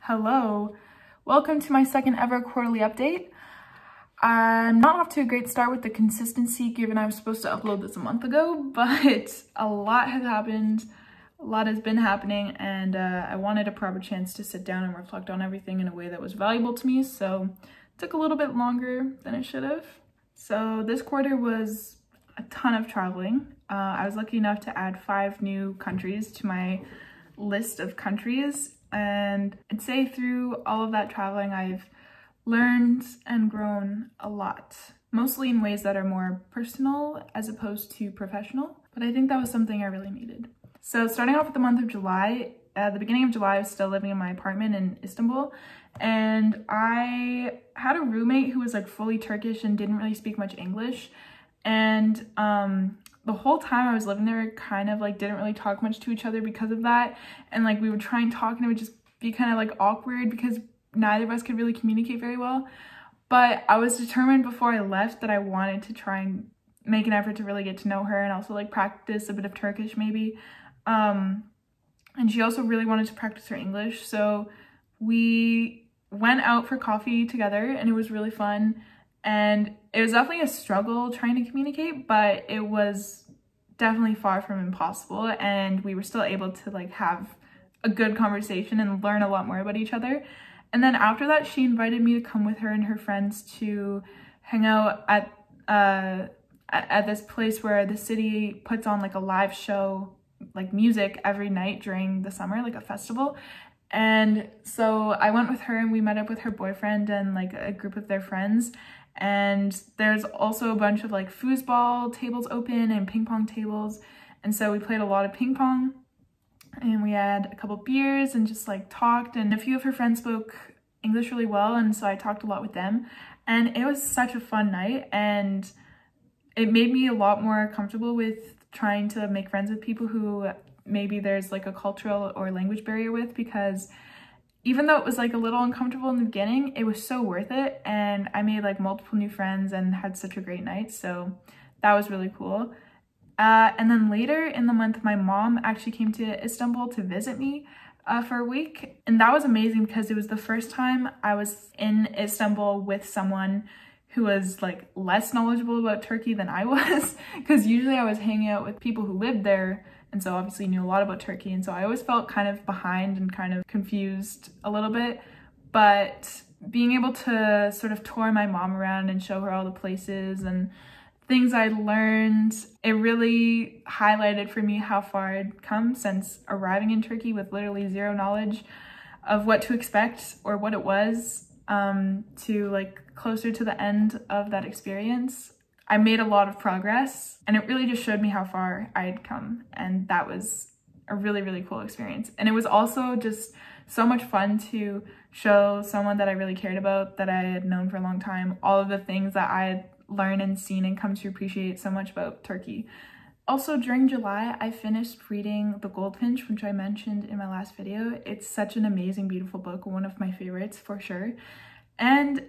Hello, welcome to my second ever quarterly update. I'm not off to a great start with the consistency given I was supposed to upload this a month ago, but a lot has happened, a lot has been happening, and I wanted a proper chance to sit down and reflect on everything in a way that was valuable to me, so it took a little bit longer than it should have. So this quarter was a ton of traveling. I was lucky enough to add 5 new countries to my list of countries, and I'd say through all of that traveling I've learned and grown a lot, mostly in ways that are more personal as opposed to professional, but I think that was something I really needed. So starting off with the month of July, at the beginning of July I was still living in my apartment in Istanbul, and I had a roommate who was like fully Turkish and didn't really speak much English, and the whole time I was living there, kind of like didn't really talk much to each other because of that. And like we would try and talk and it would just be kind of like awkward because neither of us could really communicate very well. But I was determined before I left that I wanted to try and make an effort to really get to know her and also like practice a bit of Turkish maybe. And she also really wanted to practice her English. So we went out for coffee together and it was really fun. And it was definitely a struggle trying to communicate, but it was definitely far from impossible. And we were still able to like have a good conversation and learn a lot more about each other. And then after that, she invited me to come with her and her friends to hang out at this place where the city puts on like a live show, like music every night during the summer, like a festival. And so I went with her and we met up with her boyfriend and like a group of their friends. And there's also a bunch of like foosball tables open and ping pong tables, and so we played a lot of ping pong and we had a couple beers and just like talked, and a few of her friends spoke English really well, and so I talked a lot with them, and it was such a fun night, and it made me a lot more comfortable with trying to make friends with people who maybe there's like a cultural or language barrier with, because even though it was like a little uncomfortable in the beginning, it was so worth it, and I made like multiple new friends and had such a great night, so that was really cool. And then later in the month, my mom actually came to Istanbul to visit me for a week, and that was amazing because it was the first time I was in Istanbul with someone who was like less knowledgeable about Turkey than I was, because usually I was hanging out with people who lived there and so obviously knew a lot about Turkey, and so I always felt kind of behind and kind of confused a little bit. But being able to sort of tour my mom around and show her all the places and things I learned, it really highlighted for me how far I'd come since arriving in Turkey with literally zero knowledge of what to expect or what it was, to like closer to the end of that experience. I made a lot of progress, and it really just showed me how far I had come, and that was a really, really cool experience. And it was also just so much fun to show someone that I really cared about, that I had known for a long time, all of the things that I had learned and seen and come to appreciate so much about Turkey. Also, during July, I finished reading The Goldfinch, which I mentioned in my last video. It's such an amazing, beautiful book, one of my favorites for sure. And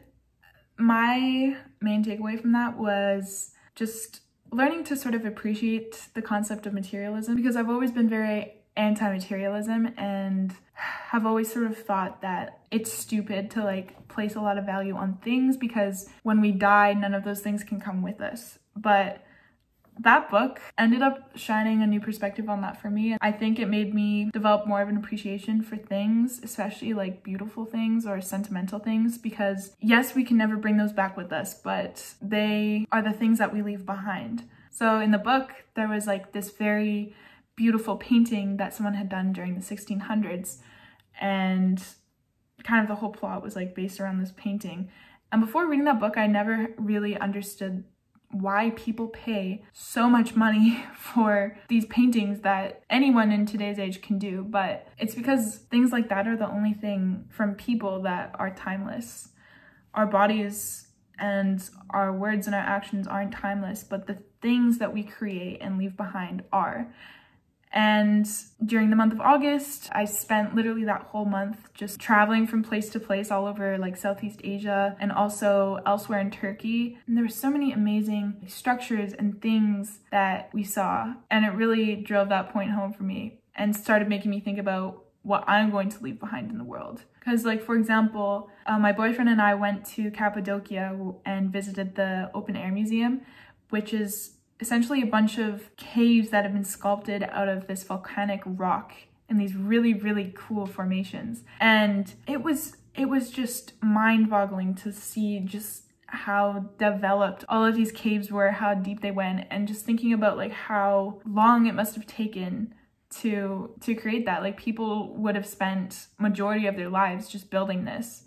my main takeaway from that was just learning to sort of appreciate the concept of materialism, because I've always been very anti-materialism and have always sort of thought that it's stupid to like place a lot of value on things because when we die, none of those things can come with us. But that book ended up shining a new perspective on that for me. I think it made me develop more of an appreciation for things, especially like beautiful things or sentimental things, because yes, we can never bring those back with us, but they are the things that we leave behind. So in the book, there was like this very beautiful painting that someone had done during the 1600s, and kind of the whole plot was like based around this painting. And before reading that book, I never really understood why people pay so much money for these paintings that anyone in today's age can do, but it's because things like that are the only thing from people that are timeless. Our bodies and our words and our actions aren't timeless, but the things that we create and leave behind are. And during the month of August, I spent literally that whole month just traveling from place to place all over like Southeast Asia and also elsewhere in Turkey. And there were so many amazing structures and things that we saw. And it really drove that point home for me and started making me think about what I'm going to leave behind in the world. Because like, for example, my boyfriend and I went to Cappadocia and visited the open air museum, which is essentially a bunch of caves that have been sculpted out of this volcanic rock in these really, really cool formations. And it was just mind-boggling to see just how developed all of these caves were, how deep they went, and just thinking about like how long it must have taken to create that. Like, people would have spent majority of their lives just building this.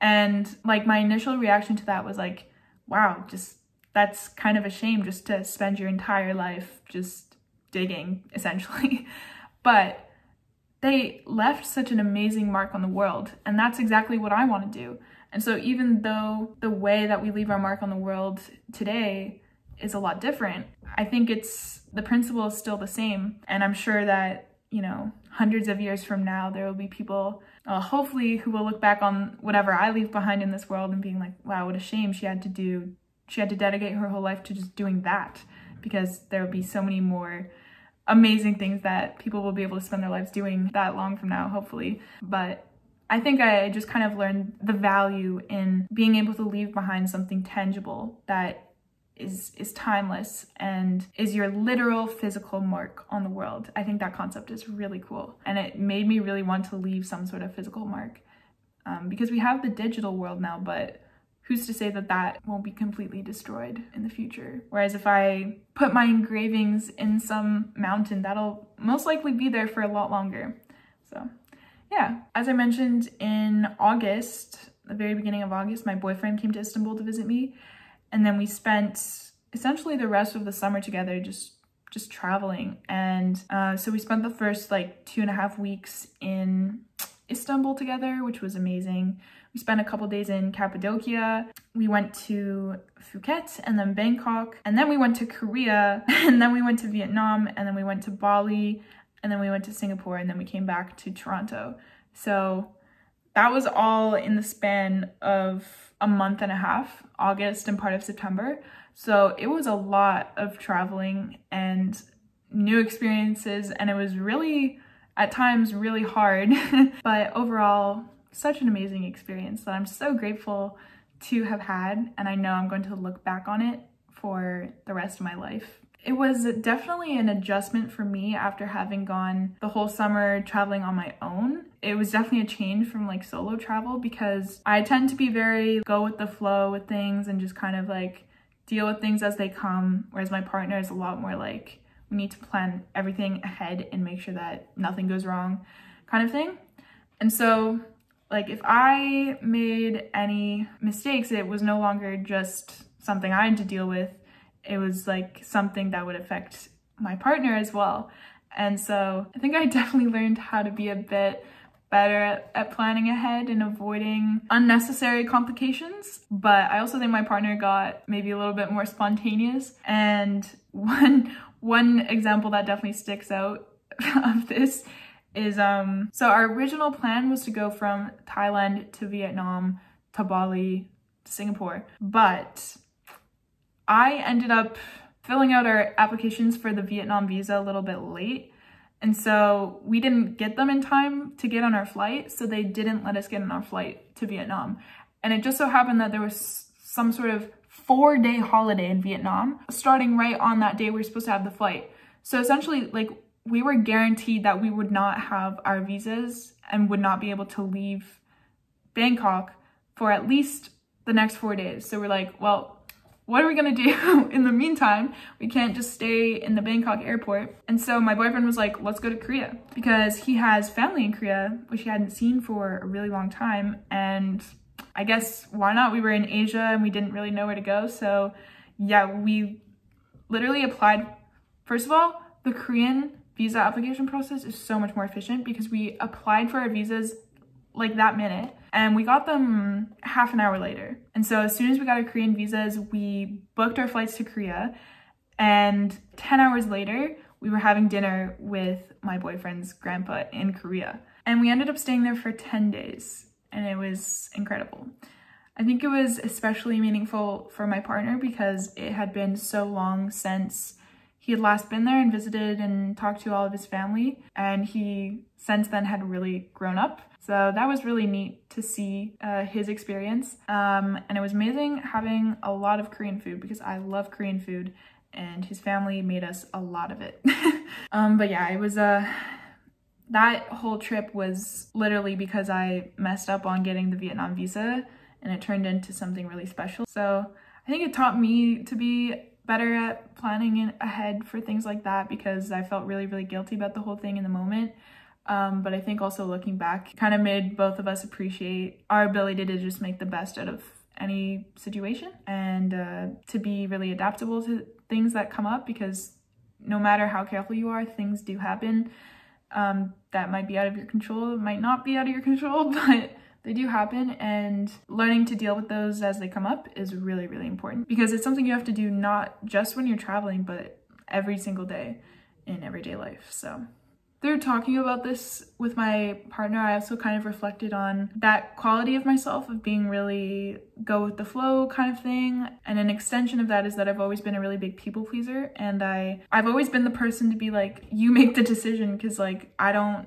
And like, my initial reaction to that was like, wow, just that's kind of a shame just to spend your entire life just digging, essentially. But they left such an amazing mark on the world, and that's exactly what I want to do. And so even though the way that we leave our mark on the world today is a lot different, I think the principle is still the same. And I'm sure that, you know, hundreds of years from now, there will be people, hopefully, who will look back on whatever I leave behind in this world and being like, wow, what a shame she had to dedicate her whole life to just doing that, because there will be so many more amazing things that people will be able to spend their lives doing that long from now, hopefully. But I think I just kind of learned the value in being able to leave behind something tangible that is timeless and is your literal physical mark on the world. I think that concept is really cool, and it made me really want to leave some sort of physical mark, because we have the digital world now, but who's to say that that won't be completely destroyed in the future? Whereas if I put my engravings in some mountain, that'll most likely be there for a lot longer. So yeah, as I mentioned, in August, the very beginning of August, my boyfriend came to Istanbul to visit me. And then we spent essentially the rest of the summer together just traveling. And so we spent the first like 2.5 weeks in Istanbul together, which was amazing. We spent a couple days in Cappadocia. We went to Phuket and then Bangkok. And then we went to Korea. And then we went to Vietnam. And then we went to Bali. And then we went to Singapore. And then we came back to Toronto. So that was all in the span of a month and a half, August and part of September. So it was a lot of traveling and new experiences, and it was really, at times, really hard. But overall, such an amazing experience that I'm so grateful to have had, and I know I'm going to look back on it for the rest of my life. It was definitely an adjustment for me after having gone the whole summer traveling on my own. It was definitely a change from like solo travel, because I tend to be very go with the flow with things and just kind of like deal with things as they come. Whereas my partner is a lot more like, we need to plan everything ahead and make sure that nothing goes wrong kind of thing. And so like, if I made any mistakes, it was no longer just something I had to deal with. It was like something that would affect my partner as well. And so I think I definitely learned how to be a bit better at planning ahead and avoiding unnecessary complications. But I also think my partner got maybe a little bit more spontaneous. And one example that definitely sticks out of this is, so our original plan was to go from Thailand to Vietnam to Bali to Singapore, but I ended up filling out our applications for the Vietnam visa a little bit late. And so we didn't get them in time to get on our flight. So they didn't let us get on our flight to Vietnam. And it just so happened that there was some sort of 4-day holiday in Vietnam, starting right on that day we were supposed to have the flight. So essentially, like, we were guaranteed that we would not have our visas and would not be able to leave Bangkok for at least the next 4 days. So we're like, well, what are we gonna do in the meantime? We can't just stay in the Bangkok airport. And so my boyfriend was like, let's go to Korea, because he has family in Korea, which he hadn't seen for a really long time. And I guess, why not? We were in Asia and we didn't really know where to go. So yeah, we literally applied. First of all, the Korean visa application process is so much more efficient, because we applied for our visas like that minute and we got them half an hour later. And so as soon as we got our Korean visas, we booked our flights to Korea, and 10 hours later we were having dinner with my boyfriend's grandpa in Korea. And we ended up staying there for 10 days and it was incredible. I think it was especially meaningful for my partner because it had been so long since he had last been there and visited and talked to all of his family, and he since then had really grown up. So that was really neat to see his experience. And it was amazing having a lot of Korean food because I love Korean food, and his family made us a lot of it. But yeah, it was that whole trip was literally because I messed up on getting the Vietnam visa, and it turned into something really special. So I think it taught me to be better at planning ahead for things like that, because I felt really, really guilty about the whole thing in the moment. But I think also looking back kind of made both of us appreciate our ability to just make the best out of any situation, and to be really adaptable to things that come up, because no matter how careful you are, things do happen that might be out of your control, might not be out of your control, but they do happen, and learning to deal with those as they come up is really, really important, because it's something you have to do not just when you're traveling, but every single day in everyday life. So through talking about this with my partner, I also kind of reflected on that quality of myself of being really go with the flow kind of thing. And an extension of that is that I've always been a really big people pleaser, and I've always been the person to be like, you make the decision, because like I don't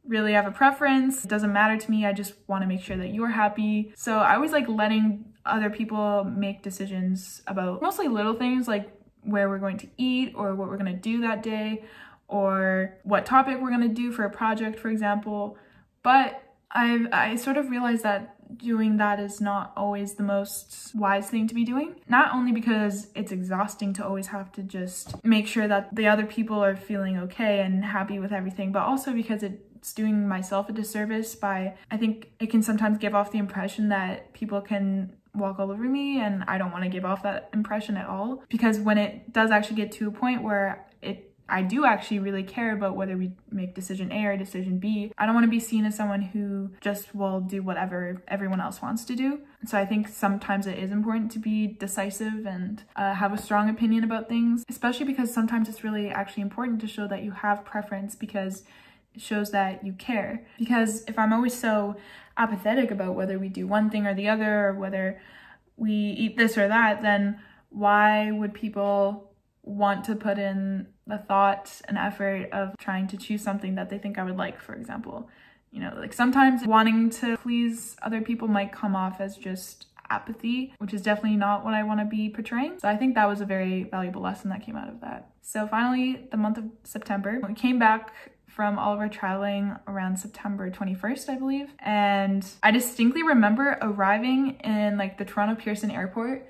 really have a preference. It doesn't matter to me. I just want to make sure that you're happy. So I always like letting other people make decisions about mostly little things like where we're going to eat or what we're going to do that day, or what topic we're going to do for a project, for example. But I sort of realized that doing that is not always the most wise thing to be doing. Not only because it's exhausting to always have to just make sure that the other people are feeling okay and happy with everything, but also because it's doing myself a disservice by, I think it can sometimes give off the impression that people can walk all over me, and I don't want to give off that impression at all. Because when it does actually get to a point where I do actually really care about whether we make decision A or decision B, I don't want to be seen as someone who just will do whatever everyone else wants to do. So I think sometimes it is important to be decisive and have a strong opinion about things, especially because sometimes it's really actually important to show that you have preference, because it shows that you care. Because if I'm always so apathetic about whether we do one thing or the other, or whether we eat this or that, then why would people want to put in the thought and effort of trying to choose something that they think I would like, for example? You know, like sometimes wanting to please other people might come off as just apathy, which is definitely not what I want to be portraying. So I think that was a very valuable lesson that came out of that. So finally, the month of September, we came back from all of our traveling around September 21st, I believe. And I distinctly remember arriving in like the Toronto Pearson airport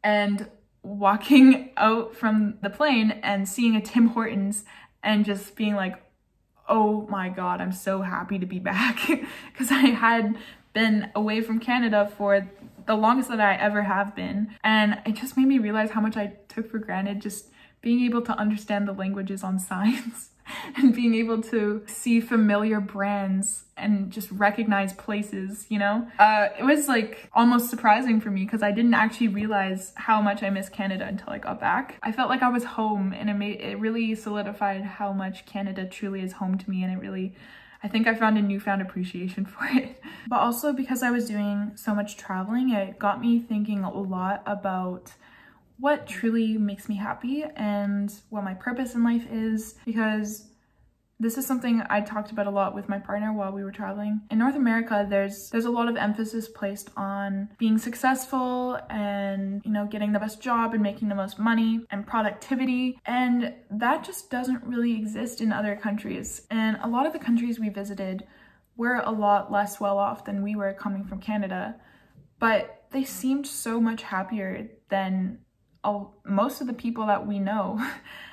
and walking out from the plane and seeing a Tim Hortons and just being like, oh my God, I'm so happy to be back. Because I had been away from Canada for the longest that I ever have been. And it just made me realize how much I took for granted just being able to understand the languages on signs and being able to see familiar brands and just recognize places, you know? It was like almost surprising for me because I didn't actually realize how much I missed Canada until I got back. I felt like I was home, and it really solidified how much Canada truly is home to me, and I think I found a newfound appreciation for it. But also because I was doing so much traveling, it got me thinking a lot about what truly makes me happy and what my purpose in life is, because this is something I talked about a lot with my partner while we were traveling. In North America, there's a lot of emphasis placed on being successful and, you know, getting the best job and making the most money and productivity. And that just doesn't really exist in other countries. And a lot of the countries we visited were a lot less well off than we were coming from Canada, but they seemed so much happier than most of the people that we know.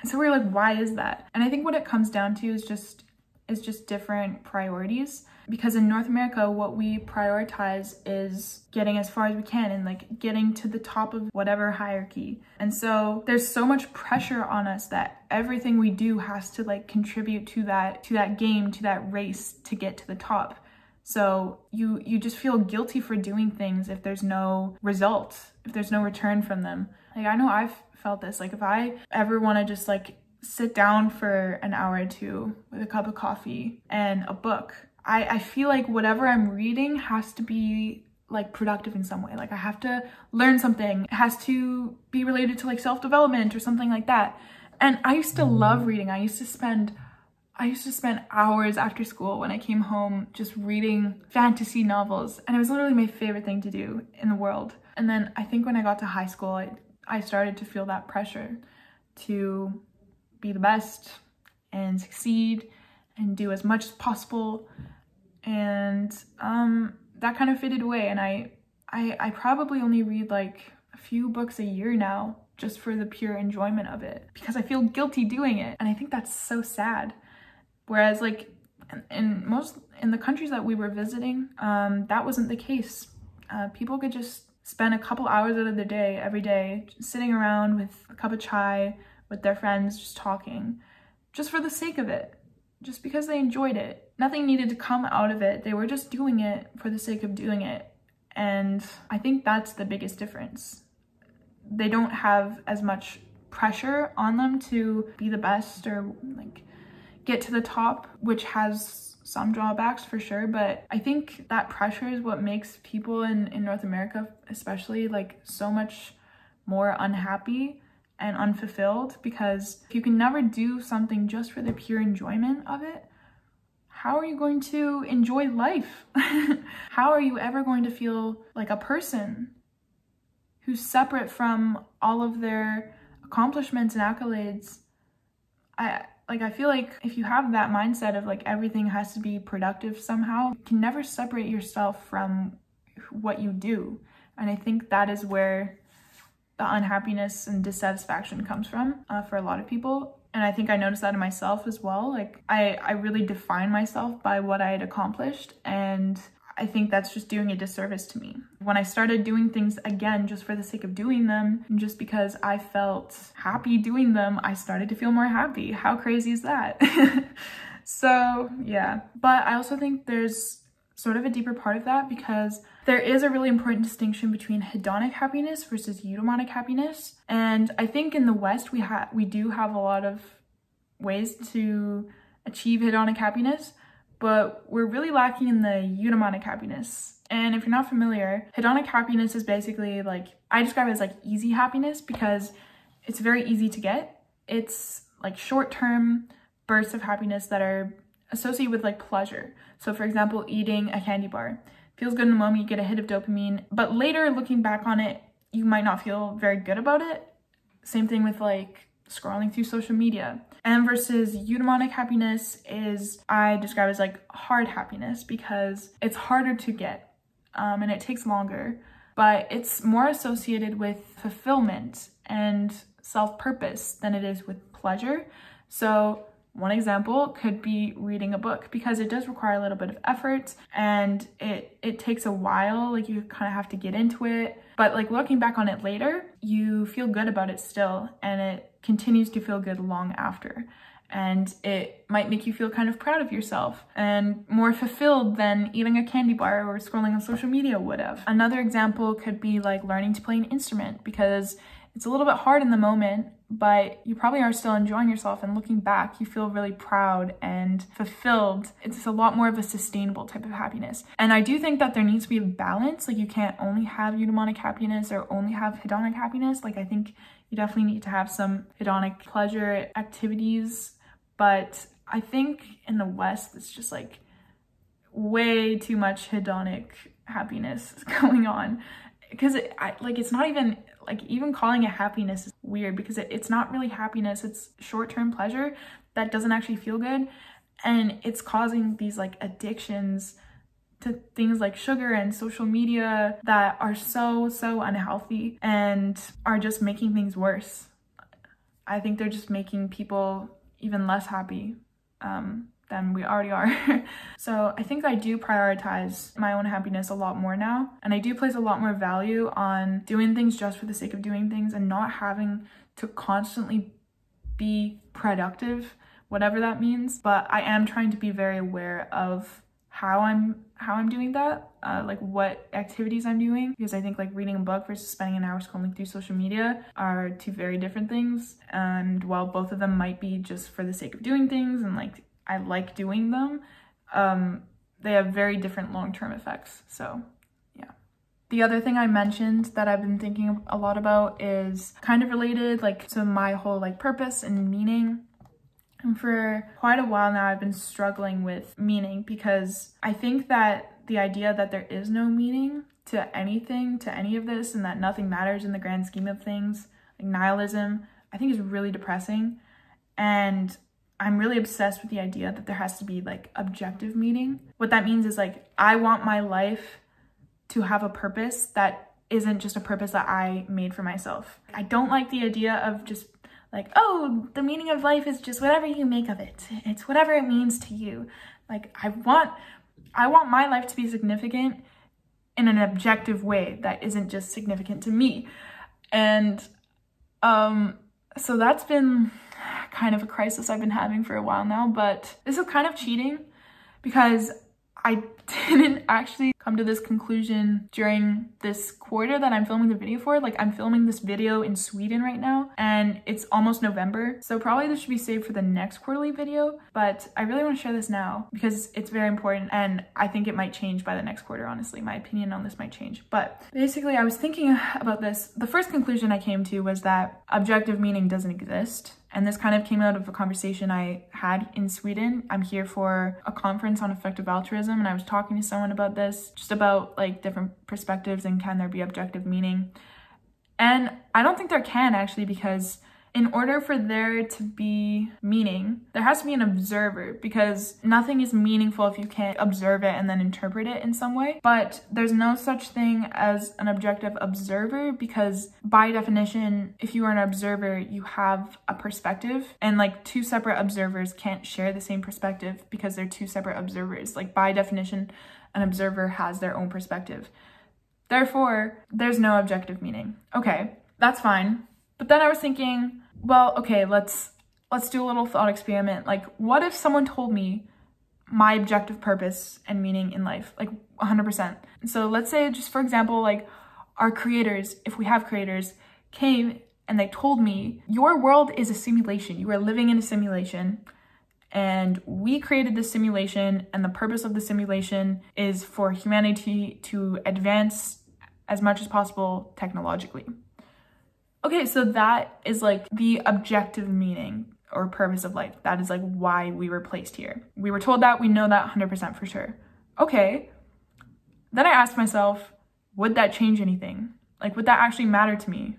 So we're like, why is that? And I think what it comes down to is just different priorities. Because in North America, what we prioritize is getting as far as we can and like getting to the top of whatever hierarchy. And so there's so much pressure on us that everything we do has to like contribute to that game, to that race to get to the top. So you just feel guilty for doing things if there's no result, if there's no return from them. Like, I know I've felt this. Like, if I ever want to just like sit down for an hour or two with a cup of coffee and a book, I feel like whatever I'm reading has to be like productive in some way. Like, I have to learn something. It has to be related to like self-development or something like that. And I used to love reading. I used to spend hours after school when I came home just reading fantasy novels, and it was literally my favorite thing to do in the world. And then I think when I got to high school, I started to feel that pressure to be the best and succeed and do as much as possible, and that kind of faded away. And I probably only read like a few books a year now, just for the pure enjoyment of it, because I feel guilty doing it, and I think that's so sad. Whereas like in the countries that we were visiting, that wasn't the case. People could just spend a couple hours out of their day every day sitting around with a cup of chai with their friends, just talking, just for the sake of it, just because they enjoyed it. Nothing needed to come out of it. They were just doing it for the sake of doing it. And I think that's the biggest difference. They don't have as much pressure on them to be the best or like get to the top, which has some drawbacks for sure, but I think that pressure is what makes people in North America especially like so much more unhappy and unfulfilled, because if you can never do something just for the pure enjoyment of it, how are you going to enjoy life? How are you ever going to feel like a person who's separate from all of their accomplishments and accolades? I feel like if you have that mindset of like everything has to be productive somehow, you can never separate yourself from what you do. And I think that is where the unhappiness and dissatisfaction comes from for a lot of people. And I think I noticed that in myself as well. Like I really define myself by what I had accomplished, and I think that's just doing a disservice to me. When I started doing things again just for the sake of doing them, and just because I felt happy doing them, I started to feel more happy. How crazy is that? So yeah, but I also think there's sort of a deeper part of that, because there is a really important distinction between hedonic happiness versus eudaimonic happiness. And I think in the West, we do have a lot of ways to achieve hedonic happiness, but we're really lacking in the eudaimonic happiness. And if you're not familiar, hedonic happiness is basically like, I describe it as like easy happiness because it's very easy to get. It's like short-term bursts of happiness that are associated with like pleasure. So for example, eating a candy bar. Feels good in the moment, you get a hit of dopamine, but later looking back on it, you might not feel very good about it. Same thing with like scrolling through social media. And versus eudaimonic happiness is, I describe as like hard happiness, because it's harder to get and it takes longer, but it's more associated with fulfillment and self-purpose than it is with pleasure. So one example could be reading a book, because it does require a little bit of effort and it takes a while, like you kind of have to get into it. But like looking back on it later, you feel good about it still, and it continues to feel good long after. And it might make you feel kind of proud of yourself and more fulfilled than eating a candy bar or scrolling on social media would have. Another example could be like learning to play an instrument, because it's a little bit hard in the moment, but you probably are still enjoying yourself, and looking back, you feel really proud and fulfilled. It's a lot more of a sustainable type of happiness. And I do think that there needs to be a balance. Like you can't only have eudaimonic happiness or only have hedonic happiness. Like I think you definitely need to have some hedonic pleasure activities, but I think in the West, it's just like way too much hedonic happiness going on, because it's not even like, even calling it happiness is weird, because it's not really happiness. It's short-term pleasure that doesn't actually feel good, and it's causing these like addictions to things like sugar and social media that are so unhealthy and are just making things worse. I think they're just making people even less happy than we already are. So I think I do prioritize my own happiness a lot more now, and I do place a lot more value on doing things just for the sake of doing things and not having to constantly be productive, whatever that means. But I am trying to be very aware of how I'm doing that, like what activities I'm doing, because I think like reading a book versus spending an hour scrolling through social media are two very different things. And while both of them might be just for the sake of doing things and like I like doing them, they have very different long-term effects. So yeah. The other thing I mentioned that I've been thinking a lot about is kind of related like to my whole like purpose and meaning. And for quite a while now, I've been struggling with meaning because I think that the idea that there is no meaning to anything, to any of this, and that nothing matters in the grand scheme of things, like nihilism, I think is really depressing. And I'm really obsessed with the idea that there has to be like objective meaning. What that means is like, I want my life to have a purpose that isn't just a purpose that I made for myself. I don't like the idea of just like, oh, the meaning of life is just whatever you make of it. It's whatever it means to you. Like, I want my life to be significant in an objective way that isn't just significant to me. And so that's been kind of a crisis I've been having for a while now, but this is kind of cheating because I didn't actually come to this conclusion during this quarter that I'm filming the video for. Like, I'm filming this video in Sweden right now and it's almost November. So probably this should be saved for the next quarterly video, but I really want to share this now because it's very important and I think it might change by the next quarter, honestly. My opinion on this might change. But basically, I was thinking about this. The first conclusion I came to was that objective meaning doesn't exist. And this kind of came out of a conversation I had in Sweden. I'm here for a conference on effective altruism, and I was talking to someone about this, just about like different perspectives and can there be objective meaning. And I don't think there can actually, because in order for there to be meaning, there has to be an observer, because nothing is meaningful if you can't observe it and then interpret it in some way. But there's no such thing as an objective observer, because by definition, if you are an observer, you have a perspective, and like two separate observers can't share the same perspective because they're two separate observers. Like, by definition, an observer has their own perspective. Therefore, there's no objective meaning. Okay, that's fine. But then I was thinking, well, okay, let's do a little thought experiment. Like, what if someone told me my objective purpose and meaning in life, like 100%. So let's say, just for example, like our creators, if we have creators, came and they told me, your world is a simulation. You are living in a simulation. And we created this simulation, and the purpose of the simulation is for humanity to advance as much as possible technologically. Okay, so that is like the objective meaning or purpose of life. That is like why we were placed here. We were told that, we know that 100% for sure. Okay, then I asked myself, would that change anything? Like, would that actually matter to me?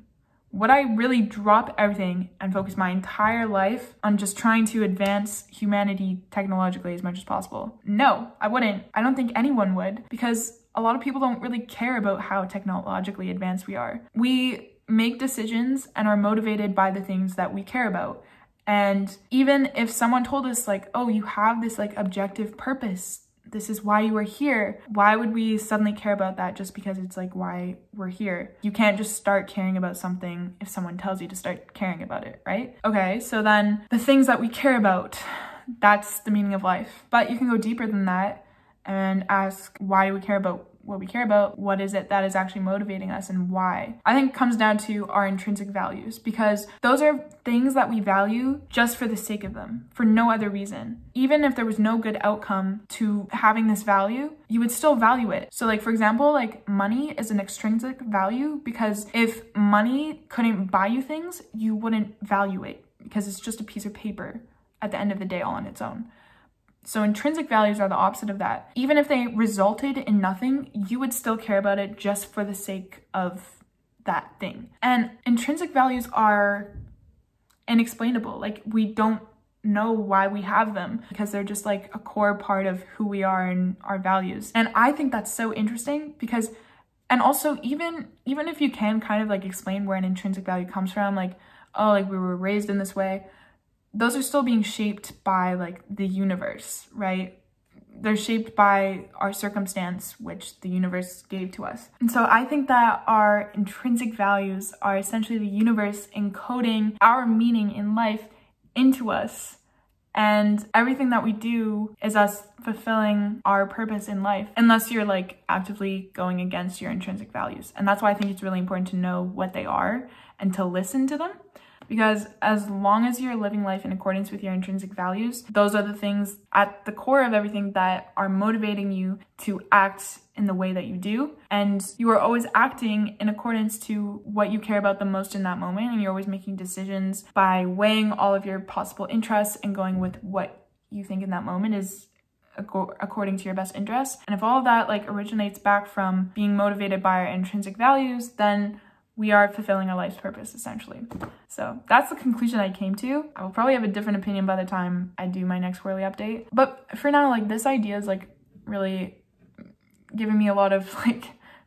Would I really drop everything and focus my entire life on just trying to advance humanity technologically as much as possible? No, I wouldn't. I don't think anyone would, because a lot of people don't really care about how technologically advanced we are. We make decisions and are motivated by the things that we care about. And even if someone told us like, oh, you have this like objective purpose, this is why you are here, why would we suddenly care about that just because it's like why we're here? You can't just start caring about something if someone tells you to start caring about it, right? Okay, so then the things that we care about, that's the meaning of life. But you can go deeper than that and ask, why do we care about what we care about? What is it that is actually motivating us, and why? I think it comes down to our intrinsic values, because those are things that we value just for the sake of them, for no other reason. Even if there was no good outcome to having this value, you would still value it. So like, for example, like money is an extrinsic value, because if money couldn't buy you things, you wouldn't value it, because it's just a piece of paper at the end of the day all on its own. So intrinsic values are the opposite of that. Even if they resulted in nothing, you would still care about it just for the sake of that thing. And intrinsic values are inexplainable. Like, we don't know why we have them, because they're just like a core part of who we are and our values. And I think that's so interesting, because, and also even if you can kind of like explain where an intrinsic value comes from, like, oh, like we were raised in this way, those are still being shaped by like the universe, right? They're shaped by our circumstance, which the universe gave to us. And so I think that our intrinsic values are essentially the universe encoding our meaning in life into us. And everything that we do is us fulfilling our purpose in life, unless you're like actively going against your intrinsic values. And that's why I think it's really important to know what they are and to listen to them. because as long as you're living life in accordance with your intrinsic values, those are the things at the core of everything that are motivating you to act in the way that you do. And you are always acting in accordance to what you care about the most in that moment. And you're always making decisions by weighing all of your possible interests and going with what you think in that moment is according to your best interest. And if all of that like originates back from being motivated by our intrinsic values, then we are fulfilling our life's purpose, essentially. So that's the conclusion I came to. I will probably have a different opinion by the time I do my next quarterly update. But for now, like, this idea is like really giving me a lot of like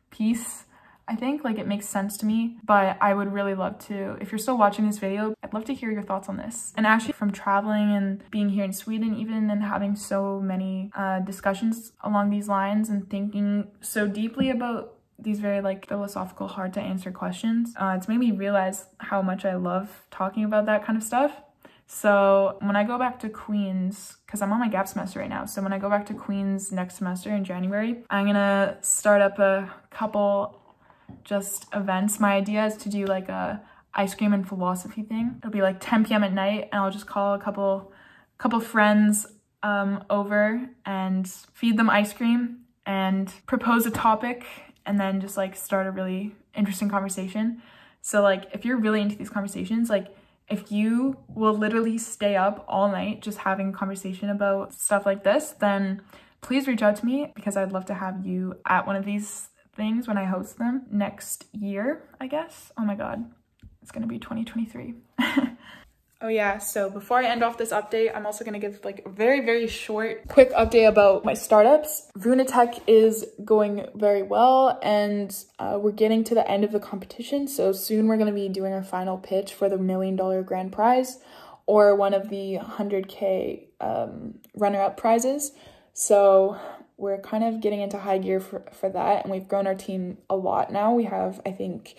peace. I think like it makes sense to me, but I would really love to, if you're still watching this video, I'd love to hear your thoughts on this. And actually from traveling and being here in Sweden even, and having so many discussions along these lines and thinking so deeply about these very like philosophical, hard to answer questions, it's made me realize how much I love talking about that kind of stuff. So when I go back to Queen's, because I'm on my gap semester right now, so when I go back to Queen's next semester in January, I'm gonna start up a couple just events. My idea is to do like a ice cream and philosophy thing. It'll be like 10 p.m. at night, and I'll just call a couple friends over and feed them ice cream and propose a topic, and then just like start a really interesting conversation. So like if you're really into these conversations, like if you will literally stay up all night just having a conversation about stuff like this, then please reach out to me, because I'd love to have you at one of these things when I host them next year, I guess. Oh my God, it's gonna be 2023. Oh yeah, so before I end off this update, I'm also gonna give like a very short, quick update about my startups. VunaTech is going very well, and we're getting to the end of the competition. So soon we're gonna be doing our final pitch for the $1 million grand prize, or one of the 100K runner-up prizes. So we're kind of getting into high gear for that, and we've grown our team a lot now. We have, I think,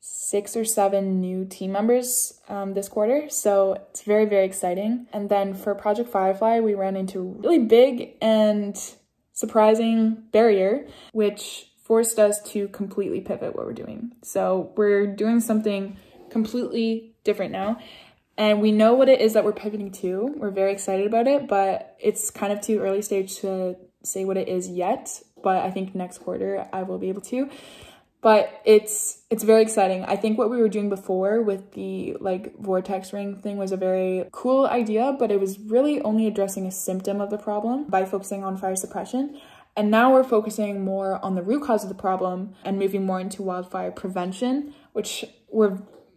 6 or 7 new team members this quarter, so it's very exciting. And then for Project Firefly, we ran into a really big and surprising barrier, which forced us to completely pivot what we're doing. So we're doing something completely different now, and we know what it is that we're pivoting to. We're very excited about it, but it's kind of too early stage to say what it is yet, but I think next quarter I will be able to. But it's very exciting. I think what we were doing before with the like vortex ring thing was a very cool idea, but it was really only addressing a symptom of the problem by focusing on fire suppression. And now we're focusing more on the root cause of the problem and moving more into wildfire prevention, which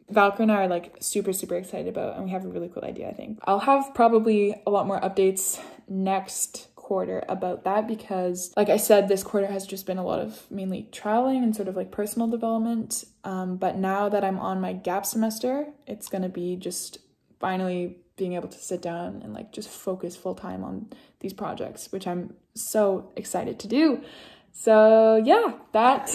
Valkyrie and I are like super excited about, and we have a really cool idea, I think. I'll have probably a lot more updates next quarter about that, because like I said, this quarter has just been a lot of mainly traveling and sort of like personal development, but now that I'm on my gap semester, it's gonna be just finally being able to sit down and like just focus full time on these projects, which I'm so excited to do. So yeah, that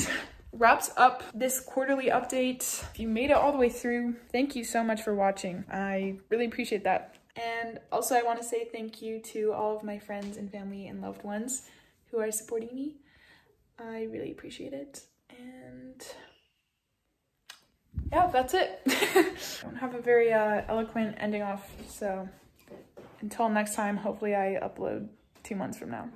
wraps up this quarterly update. If you made it all the way through, thank you so much for watching. I really appreciate that. And also I want to say thank you to all of my friends and family and loved ones who are supporting me. I really appreciate it. And yeah, that's it. I don't have a very eloquent ending off, so until next time, hopefully I upload 2 months from now.